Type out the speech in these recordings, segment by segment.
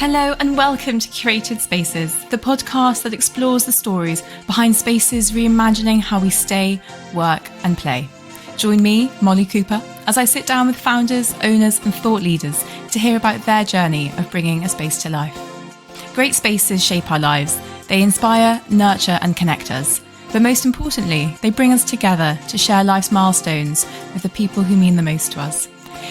Hello and welcome to Curated Spaces, the podcast that explores the stories behind spaces reimagining how we stay, work and play. Join me, Molly Cooper, as I sit down with founders, owners and thought leaders to hear about their journey of bringing a space to life. Great spaces shape our lives. They inspire, nurture and connect us. But most importantly, they bring us together to share life's milestones with the people who mean the most to us.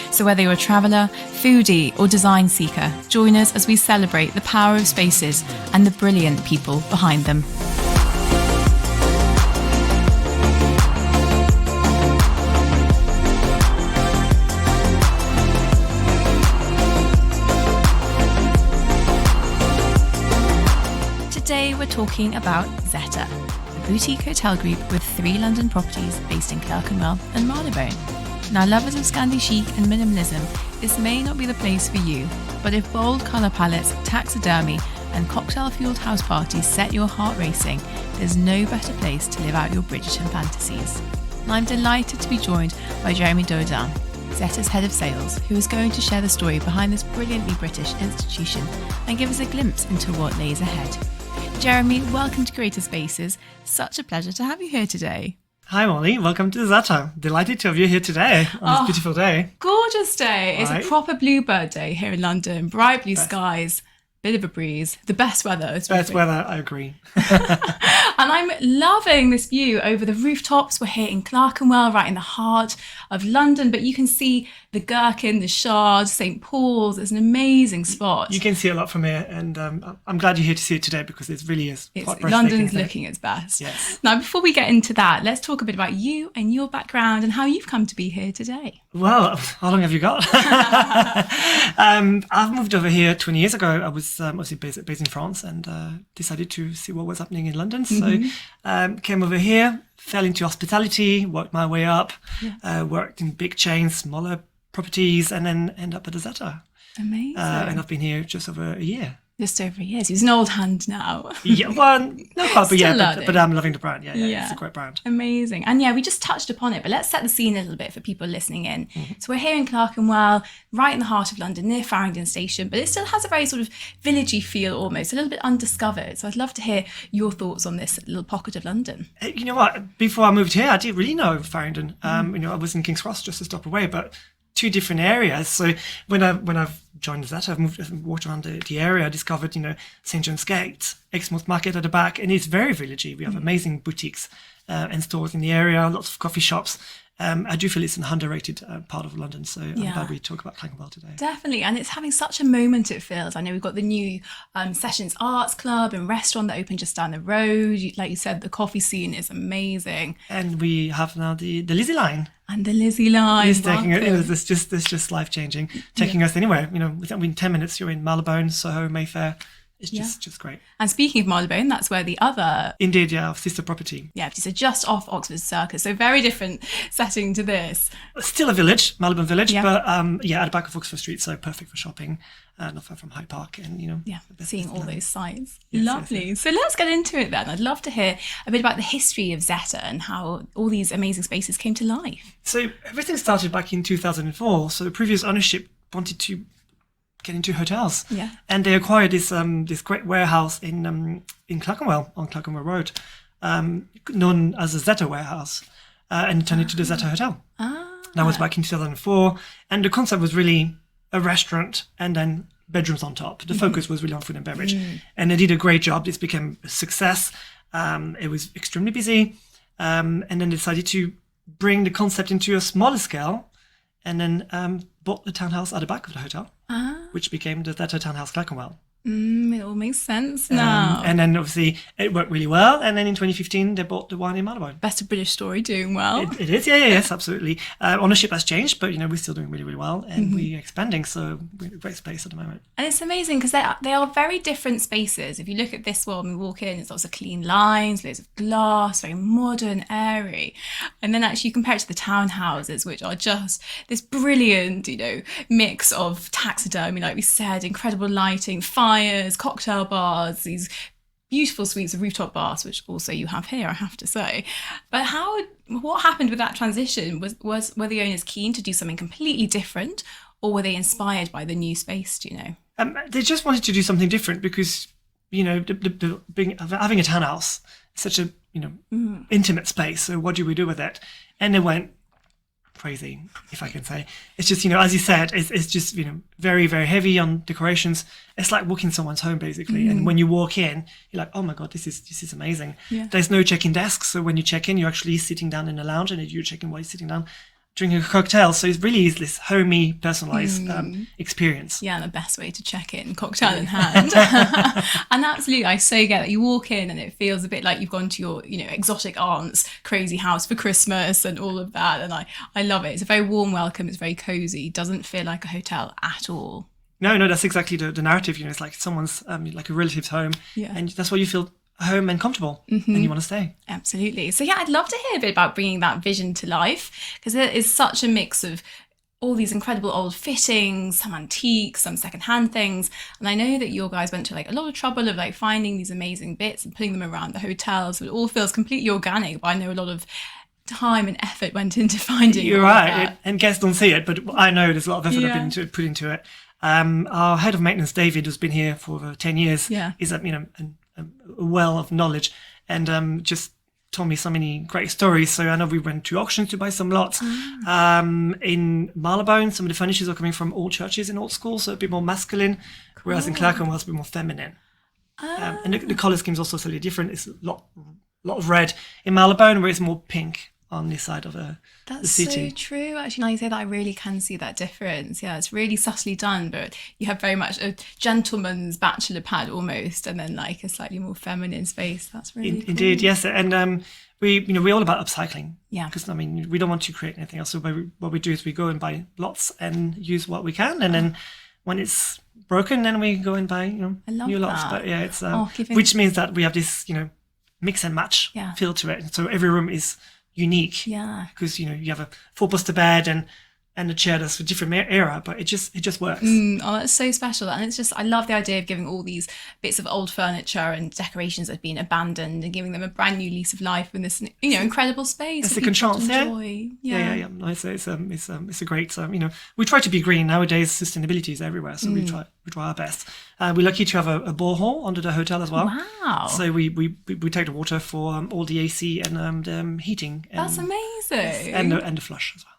So whether you're a traveller, foodie or design seeker, join us as we celebrate the power of spaces and the brilliant people behind them. Today we're talking about Zetter, a boutique hotel group with 3 London properties based in Clerkenwell and Marylebone. Now, lovers of Scandi chic and minimalism, this may not be the place for you, but if bold colour palettes, taxidermy and cocktail-fueled house parties set your heart racing, there's no better place to live out your Bridgerton fantasies. And I'm delighted to be joined by Jeremy Daudin, Zetter's head of sales, who is going to share the story behind this brilliantly British institution and give us a glimpse into what lays ahead. Jeremy, welcome to Curated Spaces. Such a pleasure to have you here today. Hi Molly, welcome to Zetter. Delighted to have you here today on this beautiful day. Gorgeous day. It's a proper bluebird day here in London. Bright blue skies, bit of a breeze, the best weather. Best weather, I agree. And I'm loving this view over the rooftops. We're here in Clerkenwell, right in the heart of London, but you can see the Gherkin, the Shard, St. Paul's. It's an amazing spot. You can see a lot from here, and I'm glad you're here to see it today because it really is quite breathtaking. London's looking its best. Yes. Now, before we get into that, let's talk a bit about you and your background and how you've come to be here today. Well, how long have you got? I've moved over here 20 years ago. I was obviously based in France and decided to see what was happening in London. So came over here, fell into hospitality, worked my way up, worked in big chains, smaller properties, and then end up at the Zetter. Amazing. And I've been here just over a year. Just over a year. So he's an old hand now. Yeah, well, not quite, but I'm loving the brand. Yeah, Yeah. It's a great brand. Amazing. And we just touched upon it, but let's set the scene a little bit for people listening in. So we're here in Clerkenwell, right in the heart of London, near Farringdon Station, but it still has a very sort of villagey feel almost, a little bit undiscovered. So I'd love to hear your thoughts on this little pocket of London. You know what? Before I moved here, I didn't really know Farringdon. I was in King's Cross, just a stop away, but 2 different areas. So when I've joined Zetter, I've walked around the area, I discovered, St. John's Gate, Exmouth Market at the back, and it's very villagey. We have amazing boutiques and stores in the area, lots of coffee shops. I do feel it's an underrated part of London, so I'm glad we talk about Clerkenwell today. Definitely, and it's having such a moment, it feels. I know we've got the new Sessions Arts Club and restaurant that opened just down the road. Like you said, the coffee scene is amazing. And we have now the Lizzie line. And the Lizzie line. It's just life-changing, taking us anywhere. Within 10 minutes, you're in Marylebone, Soho, Mayfair. It's just great. And speaking of Marylebone, that's where the other... Indeed, yeah, our sister property. Yeah, so just off Oxford Circus, so very different setting to this. Still a village, Marylebone Village, but at the back of Oxford Street, so perfect for shopping, not far from Hyde Park, and seeing all those sites. Yes, Lovely. Yes. So let's get into it then. I'd love to hear a bit about the history of Zetter and how all these amazing spaces came to life. So everything started back in 2004. So the previous ownership wanted to get into hotels, and they acquired this great warehouse in Clerkenwell, on Clerkenwell Road, known as the Zetter warehouse, and turned it to the Zetter Hotel. That was back in 2004, and the concept was really a restaurant and then bedrooms on top. The focus was really on food and beverage, and they did a great job. This became a success. It was extremely busy, and then they decided to bring the concept into a smaller scale, and then bought the townhouse at the back of the hotel, which became the Zetter Townhouse Clerkenwell. It all makes sense now. And then obviously it worked really well. And then in 2015, they bought the one in Marylebone. Best of British story, doing well. It is, yes, absolutely. Ownership has changed, but we're still doing really, really well, and we're expanding. So we're in a great space at the moment. And it's amazing because they are very different spaces. If you look at this one, we walk in, it's lots of clean lines, loads of glass, very modern, airy. And then actually you compare it to the townhouses, which are just this brilliant, mix of taxidermy, like we said, incredible lighting, fires, cocktail bars, these beautiful suites of rooftop bars, which also you have here, I have to say. But what happened with that transition? Were the owners keen to do something completely different, or were they inspired by the new space? Do you know? They just wanted to do something different because, you know, having a townhouse is such a, you know, intimate space. So what do we do with it? And they went crazy, if I can say. It's just, you know, as you said, it's just, you know, very, very heavy on decorations. It's like walking someone's home, basically. And when you walk in, you're like, oh my God, this is amazing. Yeah. There's no check-in desk. So when you check in, you're actually sitting down in a lounge, and you're checking while you're sitting down, drinking a cocktail. So it really is this homey, personalized experience. Yeah, the best way to check in, cocktail in hand. And absolutely, I so get that. You walk in and it feels a bit like you've gone to your, you know, exotic aunt's crazy house for Christmas and all of that. And I love it. It's a very warm welcome. It's very cozy. It doesn't feel like a hotel at all. No, that's exactly the narrative. You know, it's like someone's, like a relative's home. Yeah. And that's why you feel home and comfortable, and you want to stay. Absolutely. So yeah, I'd love to hear a bit about bringing that vision to life, because it is such a mix of all these incredible old fittings, some antiques, some secondhand things. And I know that your guys went to like a lot of trouble of like finding these amazing bits and putting them around the hotel. So it all feels completely organic, but I know a lot of time and effort went into finding. You're right. And guests don't see it, but I know there's a lot of effort I've been put into it. Our head of maintenance, David, who's been here for 10 years, is a well of knowledge, and just told me so many great stories. So I know we went to auctions to buy some lots. In Marylebone, some of the furnitures are coming from old churches and old schools, so a bit more masculine, whereas in Clerkenwell it's a bit more feminine. And the colour scheme is also slightly different. It's a lot of red in Marylebone, where it's more pink on this side of the city. That's so true. Actually, now you say that, I really can see that difference. Yeah, it's really subtly done, but you have very much a gentleman's bachelor pad almost, and then like a slightly more feminine space. That's really cool. Indeed, yes. And we're all about upcycling. Yeah. Because I mean, we don't want to create anything else. So what we do is we go and buy lots and use what we can, and then when it's broken, then we go and buy new lots. But yeah, it's which means that we have this mix and match feel to it. So every room is unique, because you have a 4-poster bed and a chair that's a different era, but it just works. That's so special. And it's just, I love the idea of giving all these bits of old furniture and decorations that have been abandoned and giving them a brand new lease of life in this incredible space. It's a second chance. Yeah. It's a great we try to be green nowadays. Sustainability is everywhere, so we try our best. We're lucky to have a borehole under the hotel as well. Wow. So we take the water for all the AC and the heating. That's amazing. And the flush as well.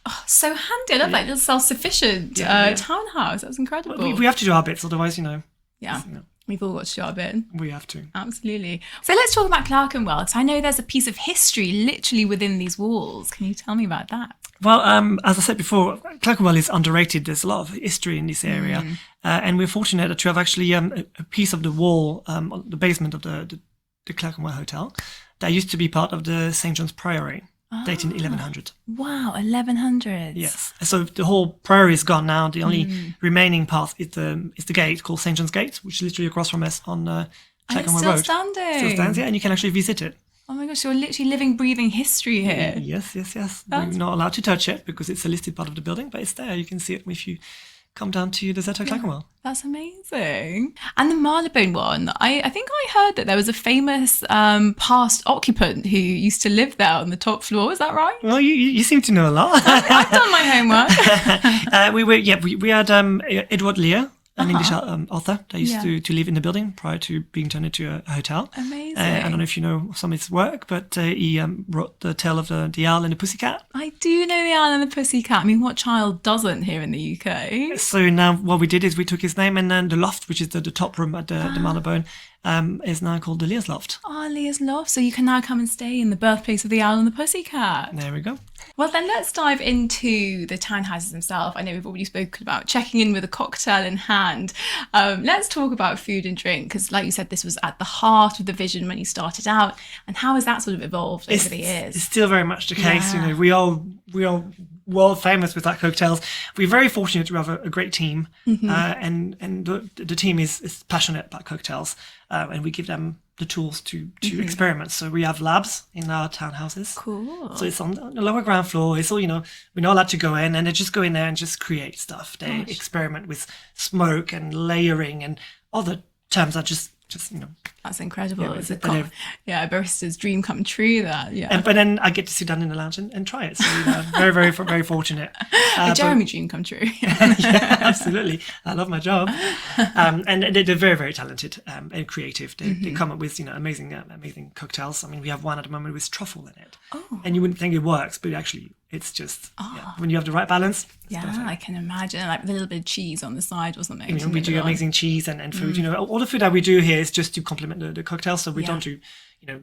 Oh, so handy. I love that little self-sufficient townhouse. That's incredible. We have to do our bits, otherwise, we've all got to do our bit. We have to. Absolutely. So let's talk about Clerkenwell, because I know there's a piece of history literally within these walls. Can you tell me about that? Well, as I said before, Clerkenwell is underrated. There's a lot of history in this area, and we're fortunate to have actually a piece of the wall, on the basement of the Clerkenwell Hotel, that used to be part of the St. John's Priory. Dating 1100. Wow, 1100. Yes. So the whole priory is gone now. The only remaining part is the gate called St. John's Gate, which is literally across from us on Clerkenwell Road. Still stands, and you can actually visit it. Oh my gosh, you're literally living, breathing history here. Yes. We're not allowed to touch it because it's a listed part of the building, but it's there. You can see it if you come down to the Zetter Clerkenwell. That's amazing. And the Marylebone one, I think I heard that there was a famous past occupant who used to live there on the top floor. Is that right? Well, you seem to know a lot. I've done my homework. We had Edward Lear, an English author that used to live in the building prior to being turned into a hotel. Amazing. I don't know if you know some of his work, but he wrote the tale of the Owl and the Pussycat. I do know the Owl and the Pussycat. I mean, what child doesn't here in the UK? So now what we did is we took his name, and then the loft, which is the top room at the Marylebone, is now called the Lear's Loft. Oh, Lear's Loft. So you can now come and stay in the birthplace of the Owl and the Pussycat. There we go. Well, then let's dive into the townhouses themselves. I know we've already spoken about checking in with a cocktail in hand. Let's talk about food and drink, because like you said, this was at the heart of the vision when you started out. And how has that sort of evolved over the years? It's still very much the case. Yeah. We are world famous with that cocktails. We're very fortunate to have a great team, and the team is passionate about cocktails, and we give them the tools to experiment. So we have labs in our townhouses. Cool. So it's on the lower ground floor. It's all, we're not allowed to go in, and they just go in there and just create stuff. They experiment with smoke and layering and other terms that just That's incredible. Yeah, it's a barista's dream come true. That but then I get to sit down in the lounge and try it. So very, very, very fortunate. A Jeremy dream come true. Yeah, absolutely. I love my job. And they're very, very talented and creative. They come up with amazing cocktails. I mean, we have one at the moment with truffle in it, and you wouldn't think it works, but actually, it's just when you have the right balance. It's perfect. I can imagine, like with a little bit of cheese on the side or something. We do amazing cheese and food. All the food that we do here is just to complement the cocktails. So we don't do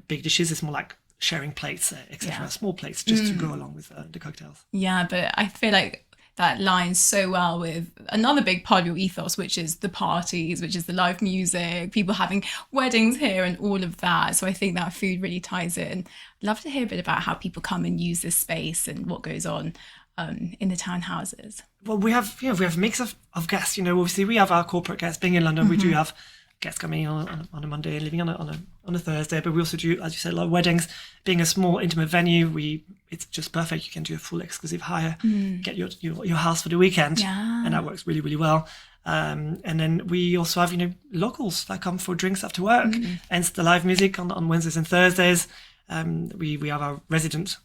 big dishes. It's more like sharing plates, etc. Small plates just to go along with the cocktails. Yeah, but I feel like that lines so well with another big part of your ethos, which is the parties, which is the live music, people having weddings here and all of that. So I think that food really ties in. I'd love to hear a bit about how people come and use this space and what goes on in the townhouses. Well, we have a mix of guests. Obviously we have our corporate guests. Being in London, we do have guests coming in on a Monday and leaving on a Thursday. But we also do, as you said, a lot of weddings. Being a small intimate venue, it's just perfect. You can do a full exclusive hire, get your house for the weekend, and that works really, really well. And then we also have locals that come for drinks after work, and the live music on Wednesdays and Thursdays. We have our resident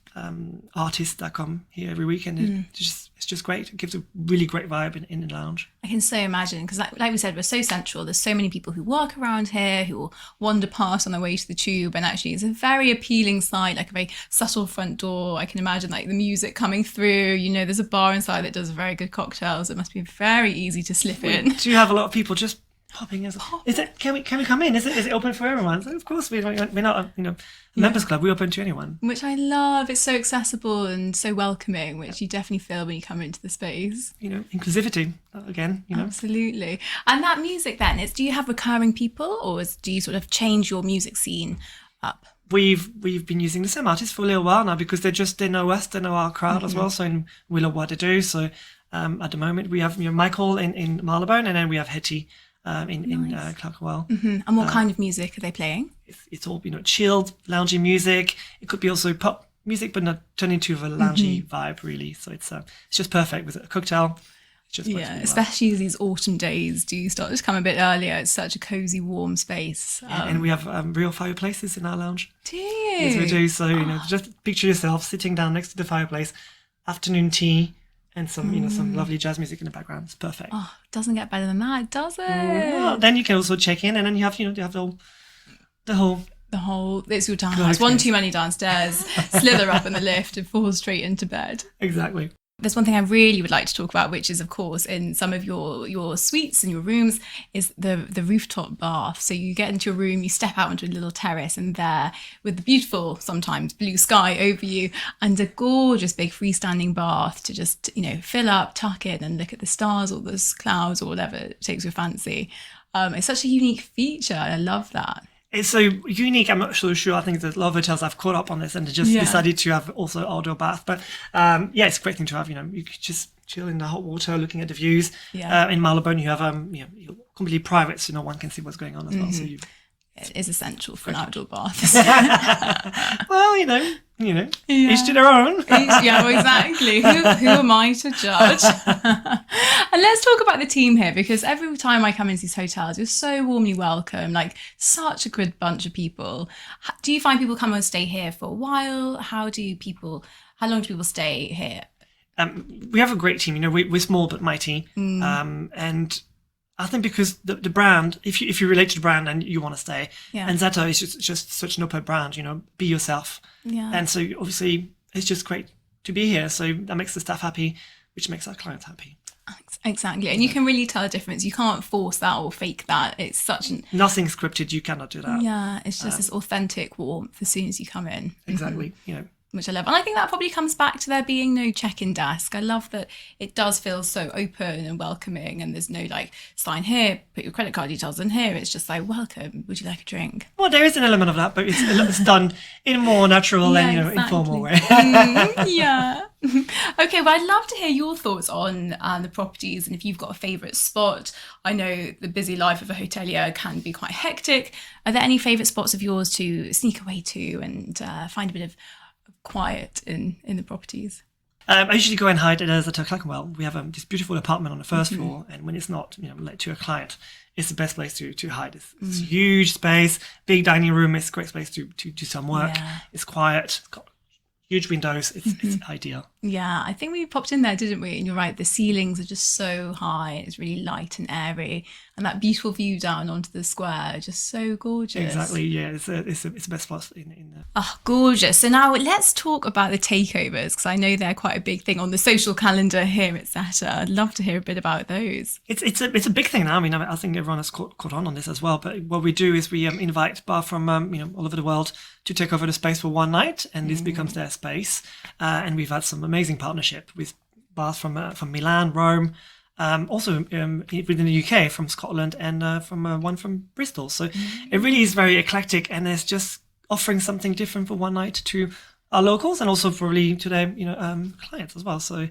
artists that come here every week, and it's just great. It gives a really great vibe in the lounge. I can so imagine, because like we said, we're so central. There's so many people who work around here who will wander past on their way to the tube, and actually it's a very appealing site, like a very subtle front door. I can imagine like the music coming through. There's a bar inside that does very good cocktails. It must be very easy to slip in. Do you have a lot of people just popping as is it? Can we come in? Is it open for everyone? So of course we're not a members club. We're open to anyone, which I love. It's so accessible and so welcoming, which you definitely feel when you come into the space. Inclusivity again. Absolutely. And that music then do you have recurring people, or do you sort of change your music scene up? We've been using the same artists for a little while now because they know us, they know our crowd as well. So we love what they do. So at the moment we have Michael in Marylebone, and then we have Hetty in Clerkenwell. And what kind of music are they playing? It's all chilled, loungy music. It could be also pop music, but not turn into a loungy vibe really. So it's just perfect with a cocktail. Really especially these autumn days. Do you start to come a bit earlier? It's such a cozy, warm space. And we have real fireplaces in our lounge. Do you? Yes, we do. So just picture yourself sitting down next to the fireplace, afternoon tea, and some lovely jazz music in the background. It's perfect. Oh, doesn't get better than that, does it? Well, then you can also check in, and then you have the whole. It's your townhouse. One too many downstairs. Slither up in the lift and fall straight into bed. Exactly. There's one thing I really would like to talk about, which is, of course, in some of your suites and your rooms, is the rooftop bath. So you get into your room, you step out onto a little terrace, and there, with the beautiful, sometimes blue sky over you, and a gorgeous big freestanding bath to just, fill up, tuck in, and look at the stars or the clouds or whatever takes your fancy. It's such a unique feature. I love that. It's so unique. I'm not so sure. I think there's a lot of hotels have caught up on this and they just decided to have also outdoor bath. But it's a great thing to have. You could just chill in the hot water, looking at the views. In Marylebone, you have you're completely private, so no one can see what's going on as well. So it is essential for an outdoor bath. Well, each to their own. Exactly. Who am I to judge? And let's talk about the team here, because every time I come into these hotels, you're so warmly welcome, like such a good bunch of people. Do you find people come and stay here for a while? How long do people stay here? We have a great team. We're small but mighty. And I think because the brand, if you relate to the brand and you want to stay, and Zetter is just such an open brand, be yourself. And so obviously it's just great to be here. So that makes the staff happy, which makes our clients happy. Exactly. And you can really tell a difference. You can't force that or fake that. It's nothing scripted. You cannot do that. Yeah. It's just this authentic warmth as soon as you come in. Exactly. Which I love. And I think that probably comes back to there being no check-in desk. I love that it does feel so open and welcoming, and there's no sign here, put your credit card details in here. It's just welcome, would you like a drink? Well, there is an element of that, but it's done in a more natural and informal way. Yeah. Okay, well, I'd love to hear your thoughts on the properties, and if you've got a favourite spot. I know the busy life of a hotelier can be quite hectic. Are there any favourite spots of yours to sneak away to and find a bit of quiet in the properties? I usually go and hide at Zetter Clerkenwell. We have this beautiful apartment on the first floor, and when it's not, let to a client, it's the best place to hide. It's a huge space, big dining room. It's a great space to do some work. Yeah. It's quiet. It's got huge windows. It's ideal. Yeah, I think we popped in there, didn't we? And you're right, the ceilings are just so high. It's really light and airy. And that beautiful view down onto the square, just so gorgeous. Exactly, yeah. It's the best spot in there. Oh, gorgeous. So now let's talk about the takeovers, because I know they're quite a big thing on the social calendar here at Zetter. I'd love to hear a bit about those. It's a big thing now. I mean, I think everyone has caught on this as well. But what we do is we invite bar from all over the world to take over the space for one night, and this becomes their space. And we've had some amazing partnership with bars from Milan, Rome, also within the UK, from Scotland, and from one from Bristol. So it really is very eclectic, and it's just offering something different for one night to our locals, and also probably to their clients as well. So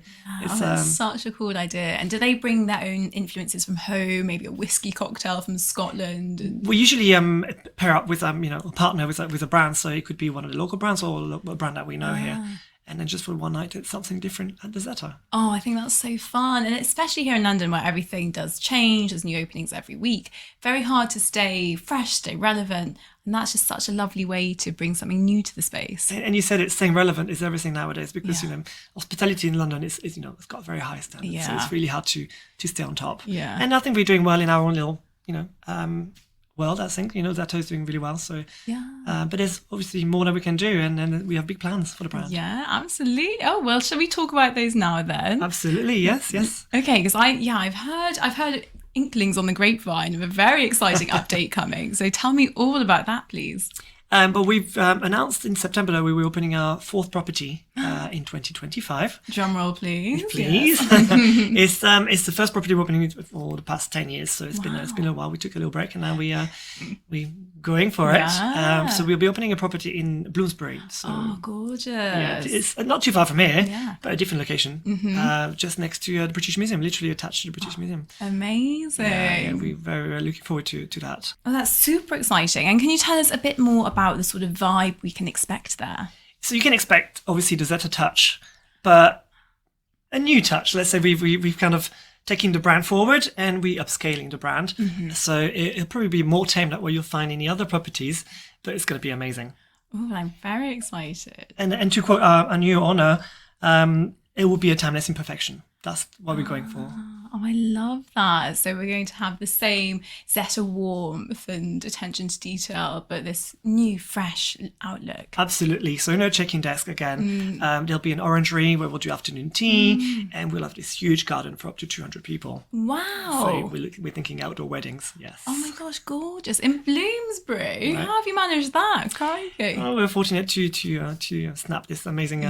that's such a cool idea. And do they bring their own influences from home, maybe a whiskey cocktail from Scotland? We usually pair up with a partner with a brand. So it could be one of the local brands or a brand that we know here. And then just for one night, it's something different at the Zetter. Oh, I think that's so fun. And especially here in London, where everything does change, there's new openings every week. Very hard to stay fresh, stay relevant. And that's just such a lovely way to bring something new to the space. And you said it's staying relevant is everything nowadays, because hospitality in London is it's got very high standards. Yeah. So it's really hard to stay on top. Yeah. And I think we're doing well in our own little world. I think Zetter is doing really well. So but there's obviously more that we can do, and then we have big plans for the brand. Yeah, absolutely. Oh well, shall we talk about those now then? Absolutely, yes. Okay, because I've heard inklings on the grapevine of a very exciting update coming. So tell me all about that, please. But we've announced in September that we were opening our fourth property in 2025. Drum roll, please. Please. Yes. It's the first property we're opening for the past 10 years. So it's been a while. We took a little break, and now we're going for it. So we'll be opening a property in Bloomsbury. So, gorgeous. Yeah, it's not too far from here, but a different location, just next to the British Museum, literally attached to the British Museum. Amazing. Yeah, we're very, very looking forward to that. Oh, that's super exciting. And can you tell us a bit more about the sort of vibe we can expect there? So you can expect, obviously, the Zetter touch, but a new touch. Let's say we've kind of taking the brand forward, and we upscaling the brand. So it'll probably be more tame than what you'll find in the other properties, but it's going to be amazing. Oh, I'm very excited. And to quote our new owner, it will be a timeless imperfection. That's what we're going for. Oh, I love that. So we're going to have the same Zetter warmth and attention to detail, but this new, fresh outlook. Absolutely. So no check-in desk again. There'll be an orangery where we'll do afternoon tea, and we'll have this huge garden for up to 200 people. Wow. So we're thinking outdoor weddings, yes. Oh my gosh, gorgeous. In Bloomsbury. Right. How have you managed that? Crikey. Oh, we're fortunate to snap this amazing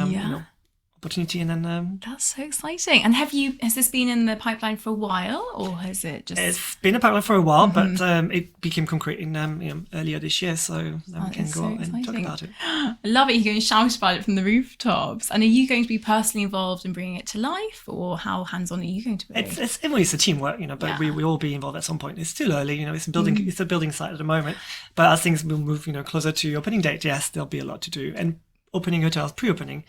opportunity, and then that's so exciting. And has this been in the pipeline for a while, or has it just? It's been a pipeline for a while, but it became concrete in earlier this year, so now we can go out and talk about it. I love it. You're going to shout about it from the rooftops. And are you going to be personally involved in bringing it to life, or how hands-on are you going to be? It's a teamwork, but we all be involved at some point. It's still early, it's a building. It's a building site at the moment, but as things will move, closer to opening date, yes, there'll be a lot to do. And opening hotels, pre-opening,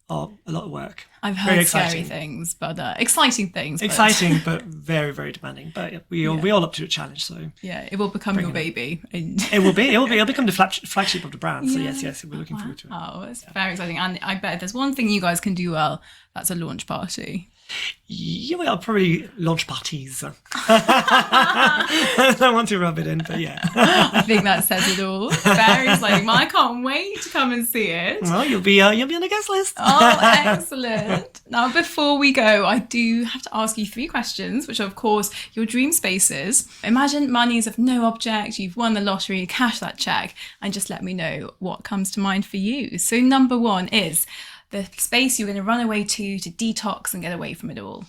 a lot of work. I've heard scary things, but exciting things. Exciting, but very, very demanding. But we all up to the challenge. So yeah, it will become your baby. It'll become the flagship of the brand. So yes, we're looking forward to it. Oh, it's very exciting. And I bet there's one thing you guys can do well. That's a launch party. Yeah, well, probably launch parties. I don't want to rub it in, but yeah. I think that says it all. Very exciting. I can't wait to come and see it. Well, you'll be on the guest list. Oh, excellent. Now, before we go, I do have to ask you 3 questions, which are, of course, your dream spaces. Imagine money is of no object. You've won the lottery, cash that check, and just let me know what comes to mind for you. So number 1 is the space you're going to run away to detox and get away from it all.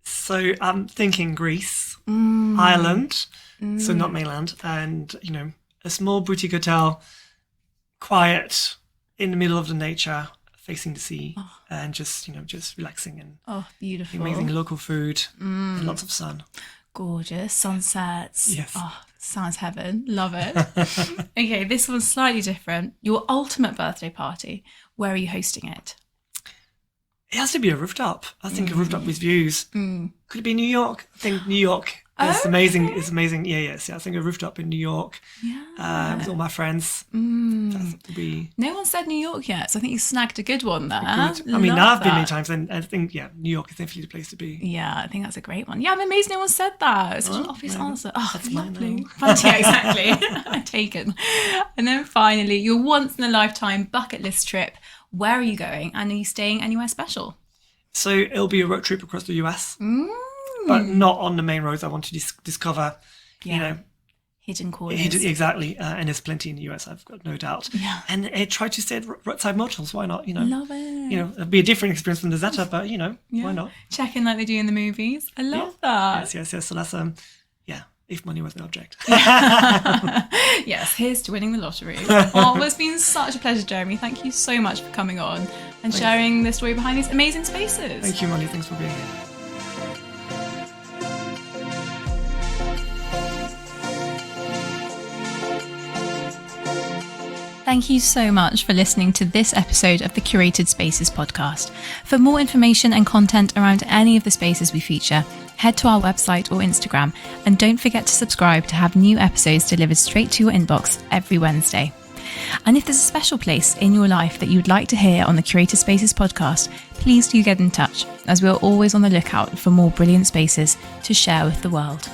So I'm thinking Greece, Ireland, so not mainland, and a small boutique hotel, quiet in the middle of the nature, facing the sea, and just relaxing, and beautiful, amazing local food, and lots of sun. Gorgeous sunsets. Yes. Oh, sounds heaven. Love it. Okay, this one's slightly different. Your ultimate birthday party. Where are you hosting it? It has to be a rooftop. I think a rooftop with views. Could it be New York? I think New York is amazing. It's amazing. Yeah. I think a rooftop in New York with all my friends. That would be... No one said New York yet, so I think you snagged a good one there. Good. I mean, now I've been many times, and I think, New York is definitely the place to be. Yeah, I think that's a great one. Yeah, I'm amazed no one said that. It's such an obvious answer. Oh, that's lovely. Fancy, exactly. Taken. And then finally, your once-in-a-lifetime bucket list trip. Where are you going, and are you staying anywhere special? So it'll be a road trip across the US, but not on the main roads. I want to discover, hidden corners. Exactly, and there's plenty in the US, I've got no doubt. Yeah. And try to stay at roadside motels. Why not? Love it. It'll be a different experience from the Zetter, but why not? Check in like they do in the movies. I love that. Yes. So that's if money was an object. Yes, here's to winning the lottery. Well, it's been such a pleasure, Jeremy. Thank you so much for coming on and sharing the story behind these amazing spaces. Thank you, Molly. Thanks for being here. Thank you so much for listening to this episode of the Curated Spaces podcast. For more information and content around any of the spaces we feature, head to our website or Instagram, and don't forget to subscribe to have new episodes delivered straight to your inbox every Wednesday. And if there's a special place in your life that you'd like to hear on the Curated Spaces podcast, please do get in touch, as we're always on the lookout for more brilliant spaces to share with the world.